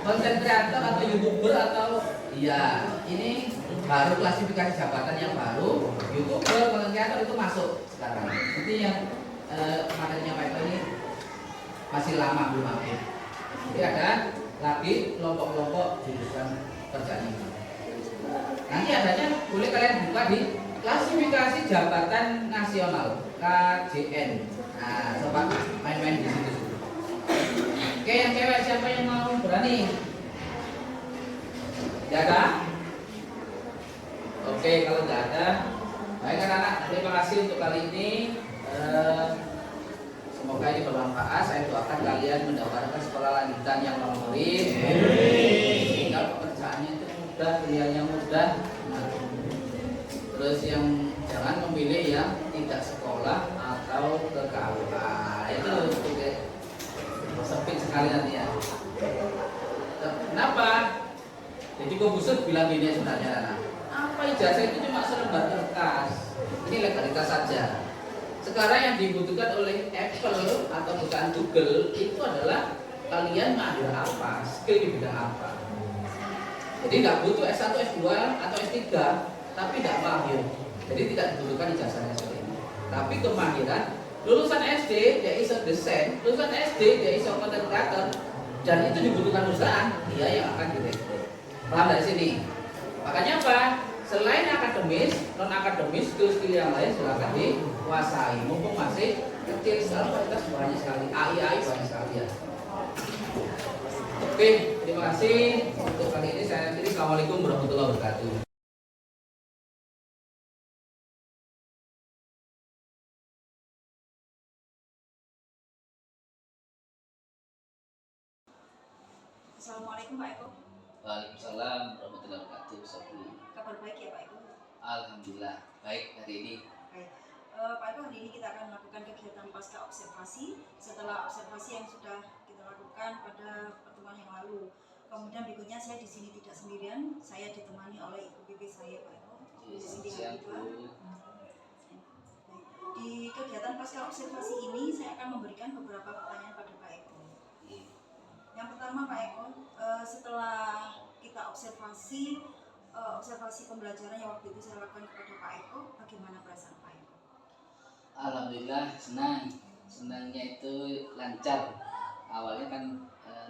konten kreator atau YouTuber atau iya, ini baru klasifikasi jabatan yang baru. YouTuber, konten kreator itu masuk sekarang. Jadi yang materinya Pak Eko ini masih lama belum aktif. Jadi ada lagi kelompok-kelompok jurusan kerjaan ini. Nanti adanya boleh kalian buka di klasifikasi jabatan nasional KJN. Nah, coba main-main di situ. Oke, yang cewek siapa yang mau berani? Tidak ada? Oke, kalau tidak ada, baik anak-anak, terima kasih untuk kali ini. Semoga ini bermanfaat. Saya doakan kalian mendapatkan sekolah lanjutan yang favorit, sehingga pekerjaannya itu mudah, pilihannya mudah. Nah, terus yang jangan memilih yang tidak sekolah atau ke KUA. Itu sempit sekali nanti ya. Kenapa? Jadi Kobusut bilang gini sebenarnya, anak. Apa ijazah itu cuma selembar kertas? Ini legalitas saja. Sekarang yang dibutuhkan oleh Apple atau perusahaan Google itu adalah kalian mahir apa, skill di bidang apa. Jadi nggak butuh S1, S2 atau S3, tapi tidak mahir. Jadi tidak dibutuhkan ijazahnya seperti ini. Tapi kemahiran lulusan SD dia iso desain, lulusan SD dia iso content creator, dan itu dibutuhkan perusahaan, dia yang akan direkrut. Paham dari sini? Makanya apa? Selain akademis, non akademis, skill yang lain silakan dikuasai. Mumpung masih kecil, sekarang kualitas banyak sekali, AI banyak sekali ya. Oke, terima kasih untuk kali ini. Saya akhiri. Assalamualaikum warahmatullahi wabarakatuh. Assalamualaikum Pak Eko. Waalaikumsalam warahmatullahi wabarakatuh. Sofi. Kabar baik ya Pak Eko? Alhamdulillah baik hari ini. Baik. Pak Eko, hari ini kita akan melakukan kegiatan pasca observasi setelah observasi yang sudah kita lakukan pada pertemuan yang lalu. Kemudian berikutnya saya di sini tidak sendirian, saya ditemani oleh Ibu PP saya Pak Eko. Siti Siang Habibah. Bu. Di kegiatan pasca observasi ini saya akan memberikan beberapa pertanyaan pada Pak Eko. Iya. Yang pertama Pak Eko, setelah kita observasi pembelajaran yang waktu itu saya lakukan kepada Pak Eko, bagaimana perasaan Pak Eko? Alhamdulillah senang. Senangnya itu lancar. Awalnya kan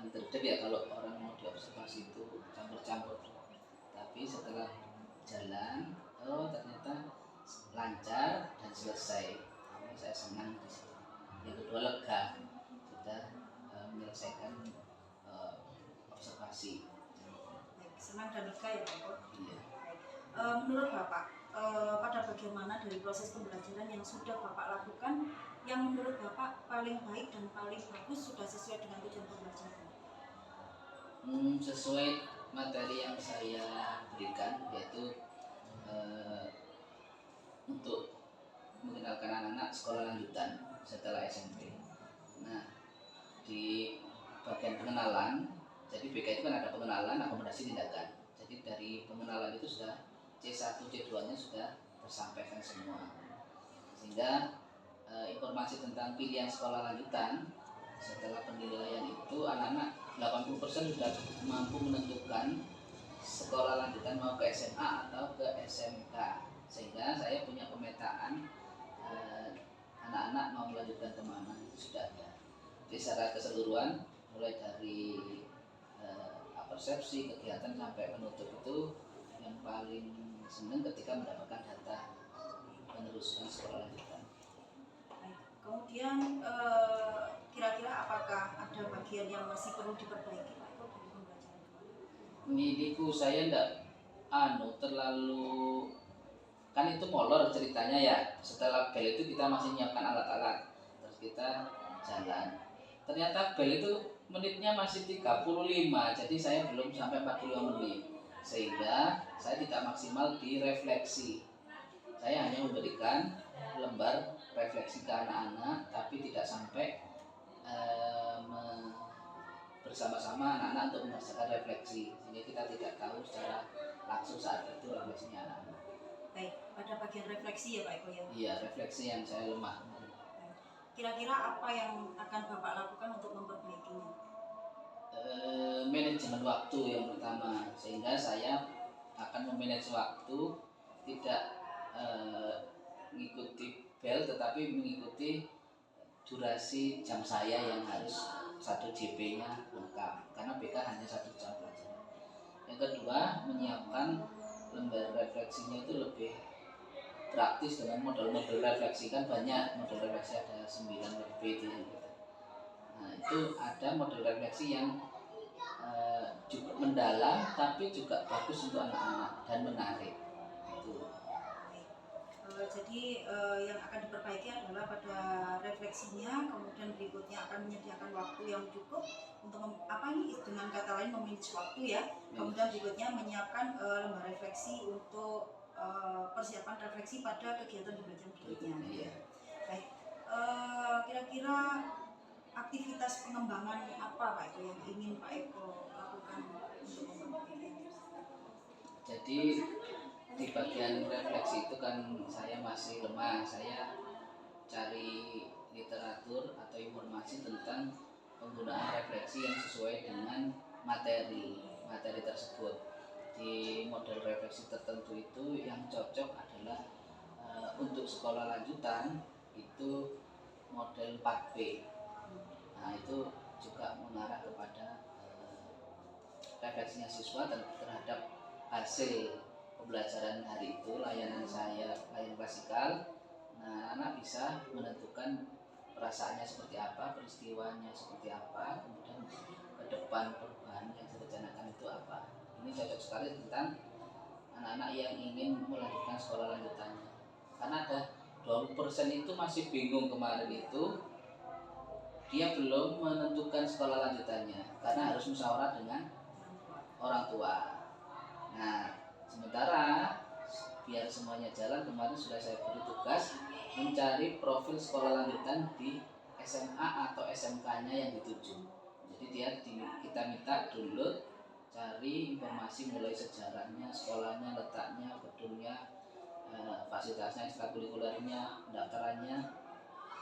deg-deg ya kalau orang mau diobservasi itu campur-campur. Tapi setelah jalan, oh ternyata lancar dan selesai. Jadi saya senang di situ. Yang kedua lega, sudah menyelesaikan observasi. Baik, senang dan lega ya Pak Eko. Iya. Baik. Menurut Bapak, pada bagian mana dari proses pembelajaran yang sudah Bapak lakukan yang menurut Bapak paling baik dan paling bagus sudah sesuai dengan tujuan pembelajaran? Sesuai materi yang saya berikan, yaitu untuk mengenalkan anak-anak sekolah lanjutan setelah SMP. Nah, di bagian pengenalan, jadi BK itu kan ada pengenalan, akomodasi, tindakan. Jadi dari pengenalan itu sudah C1, C2-nya sudah tersampaikan semua. Sehingga informasi tentang pilihan sekolah lanjutan setelah penilaian itu anak-anak 80% sudah mampu menentukan sekolah lanjutan mau ke SMA atau ke SMK. Sehingga saya punya pemetaan anak-anak mau melanjutkan kemana itu sudah ada. Jadi secara keseluruhan mulai dari persepsi kegiatan sampai penutup itu yang paling senang ketika mendapatkan data penerusan sekolah lanjutan. Baik. Kemudian kira-kira apakah ada bagian yang masih perlu diperbaiki Pak Eko dari pembelajaran kemarin? Nidiku saya ndak terlalu, kan itu molor ceritanya ya. Setelah bel itu kita masih menyiapkan alat-alat, terus kita jalan. Ternyata bel itu menitnya masih 35, jadi saya belum sampai 45 menit. Sehingga saya tidak maksimal di refleksi. Saya hanya memberikan lembar refleksi ke anak-anak, tapi tidak sampai bersama-sama anak-anak untuk mengerjakan refleksi, sehingga kita tidak tahu secara langsung saat itu refleksinya anak-anak. Baik, pada bagian refleksi ya Pak Eko ya? Iya, refleksi yang saya lemah. Kira-kira apa yang akan Bapak lakukan untuk memperbaikinya? Manajemen waktu yang pertama, sehingga saya akan memanage waktu, tidak mengikuti bel tetapi mengikuti durasi jam saya yang harus 1 JP-nya lengkap, karena BK hanya 1 jam pelajaran. Yang kedua, menyiapkan lembar refleksinya itu lebih praktis dengan model-model refleksi. Kan banyak model refleksi, ada 9 lebih gitu. Nah, itu ada model refleksi yang juga mendalam tapi juga bagus untuk anak-anak dan menarik. Itu. Jadi yang akan diperbaiki adalah pada refleksinya, kemudian berikutnya akan menyediakan waktu yang cukup untuk dengan kata lain memanage waktu ya. Kemudian berikutnya menyiapkan lembar refleksi untuk persiapan refleksi pada kegiatan pembelajaran berikutnya. Iya. Baik, kira-kira aktivitas pengembangan apa Pak Eko yang ingin Pak Eko lakukan untuk memperbaiki? Jadi di bagian refleksi itu kan saya masih lemah. Saya cari literatur atau informasi tentang penggunaan refleksi yang sesuai dengan materi tersebut. Di model refleksi tertentu itu yang cocok adalah untuk sekolah lanjutan itu model 4P. Nah itu juga mengarah kepada refleksinya siswa terhadap hasil pembelajaran hari itu, layanan klasikal. Nah, anak bisa menentukan perasaannya seperti apa, peristiwanya seperti apa, kemudian ke depan perubahan yang direncanakan itu apa. Ini cocok sekali tentang anak-anak yang ingin melanjutkan sekolah lanjutannya. Karena ada 20% itu masih bingung kemarin itu, dia belum menentukan sekolah lanjutannya karena harus musyawarah dengan orang tua. Nah, sementara biar semuanya jalan, kemarin sudah saya beri tugas mencari profil sekolah lanjutan di SMA atau SMK-nya yang dituju. Jadi kita minta download, cari informasi mulai sejarahnya, sekolahnya, letaknya, gedungnya, fasilitasnya, ekstrakurikulernya, pendaftarannya,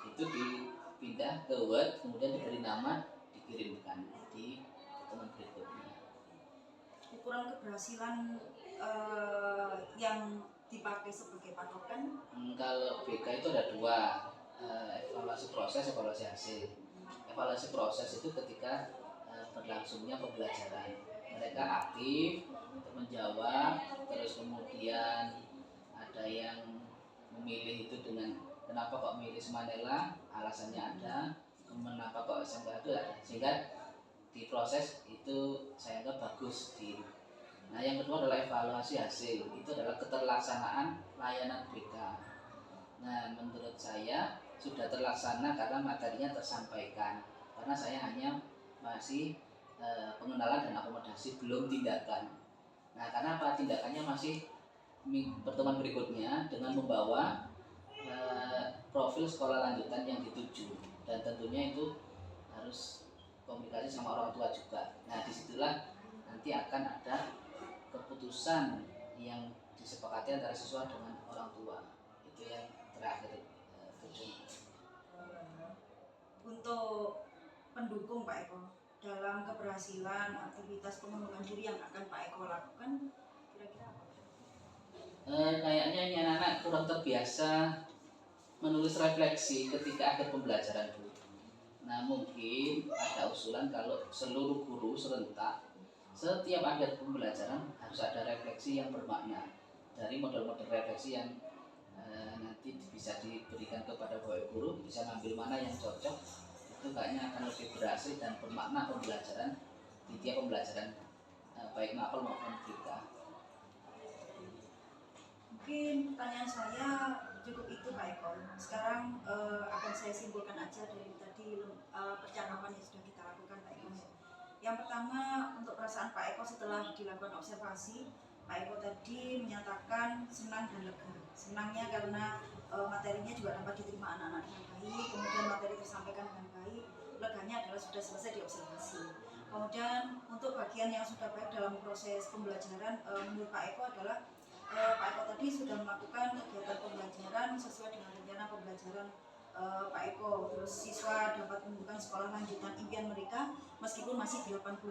itu dipindah ke Word, kemudian diberi nama, dikirimkan di teman berikutnya. Ukuran keberhasilan yang dipakai sebagai patokan? Kalau BK itu ada dua, evaluasi proses, evaluasi hasil. Evaluasi proses itu ketika berlangsungnya pembelajaran, mereka aktif untuk menjawab, terus kemudian ada yang memilih itu dengan kenapa kok memilih Semanela, alasannya ada, kenapa kok SMK itu ada, sehingga di proses itu saya anggap bagus di. Nah, yang kedua adalah evaluasi hasil. Itu adalah keterlaksanaan layanan BK. Nah, menurut saya sudah terlaksana karena materinya tersampaikan. Karena saya hanya masih pengenalan dan akomodasi, belum tindakan. Nah, karena apa? Tindakannya masih pertemuan berikutnya dengan membawa profil sekolah lanjutan yang dituju, dan tentunya itu harus komunikasi sama orang tua juga. Nah, disitulah nanti akan ada keputusan yang disepakati antara siswa dengan orang tua. Itu yang terakhir Untuk pendukung Pak Eko dalam keberhasilan aktivitas pengembangan diri yang akan Pak Eko lakukan, kira-kira apa? Kayaknya ini anak-anak kurang terbiasa menulis refleksi ketika akhir pembelajaran dulu. Nah, mungkin ada usulan kalau seluruh guru serentak setiap akhir pembelajaran harus ada refleksi yang bermakna, dari model-model refleksi yang nanti bisa diberikan kepada Bapak Guru, bisa ngambil mana yang cocok. Itu kayaknya akan lebih berhasil dan bermakna pembelajaran di tiap pembelajaran, baik mapel maupun kita. Mungkin pertanyaan saya cukup itu Pak Eko. Sekarang akan saya simpulkan aja dari tadi percakapan yang sudah kita lakukan Pak Eko. Yang pertama, untuk perasaan Pak Eko setelah dilakukan observasi, Pak Eko tadi menyatakan senang dan lega. Senangnya karena materinya juga dapat diterima anak-anak dengan baik, kemudian materi tersampaikan dengan baik. Leganya adalah sudah selesai diobservasi. Kemudian untuk bagian yang sudah baik dalam proses pembelajaran, menurut Pak Eko adalah Pak Eko tadi sudah melakukan kegiatan pembelajaran sesuai dengan rencana pembelajaran Pak Eko. Terus siswa dapat menentukan sekolah lanjutan impian mereka meskipun masih 80%,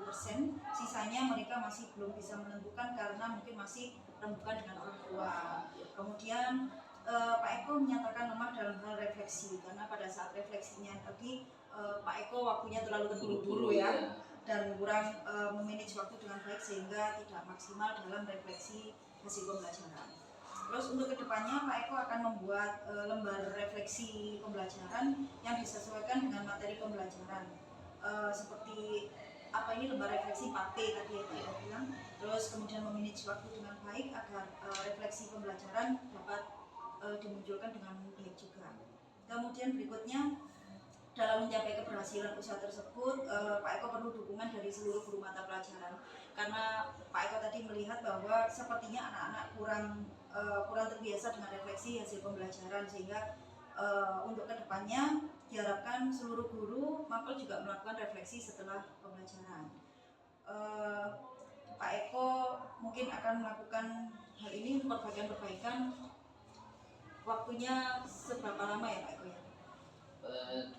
sisanya mereka masih belum bisa menentukan karena mungkin masih rembukan dengan orang tua. Kemudian Pak Eko menyatakan lemah dalam hal refleksi karena pada saat refleksinya tadi Pak Eko waktunya terlalu terburu-buru ya, dan kurang memanage waktu dengan baik sehingga tidak maksimal dalam refleksi hasil pembelajaran. Terus untuk kedepannya Pak Eko akan membuat lembar refleksi pembelajaran yang disesuaikan dengan materi pembelajaran, seperti apa ini lembar refleksi 4P tadi yang Pak Eko bilang. Terus kemudian memanage waktu dengan baik agar refleksi pembelajaran dapat dimunculkan dengan baik juga. Kemudian berikutnya, dalam mencapai keberhasilan usaha tersebut, Pak Eko perlu dukungan dari seluruh guru mata pelajaran, karena Pak Eko tadi melihat bahwa sepertinya anak-anak kurang terbiasa dengan refleksi hasil pembelajaran, sehingga untuk kedepannya diharapkan seluruh guru mapel juga melakukan refleksi setelah pembelajaran. Pak Eko mungkin akan melakukan hal ini untuk perbaikan-perbaikan. Waktunya seberapa lama ya Pak Eko ya?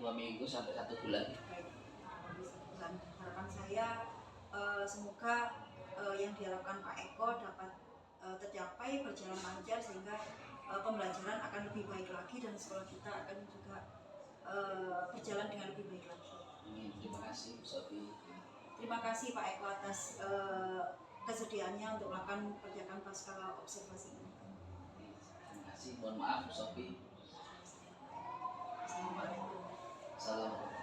2 minggu sampai 1 bulan. Baik, bulan. Harapan saya semoga yang diharapkan Pak Eko dapat tercapai, berjalan lancar, sehingga pembelajaran akan lebih baik lagi dan sekolah kita akan juga berjalan dengan lebih baik lagi. Terima kasih Bu Sofi. Terima kasih Pak Eko atas kesediaannya untuk melakukan kegiatan pasca observasi ini. Terima kasih. Mohon maaf Bu Sofi. Assalamualaikum. Assalamualaikum.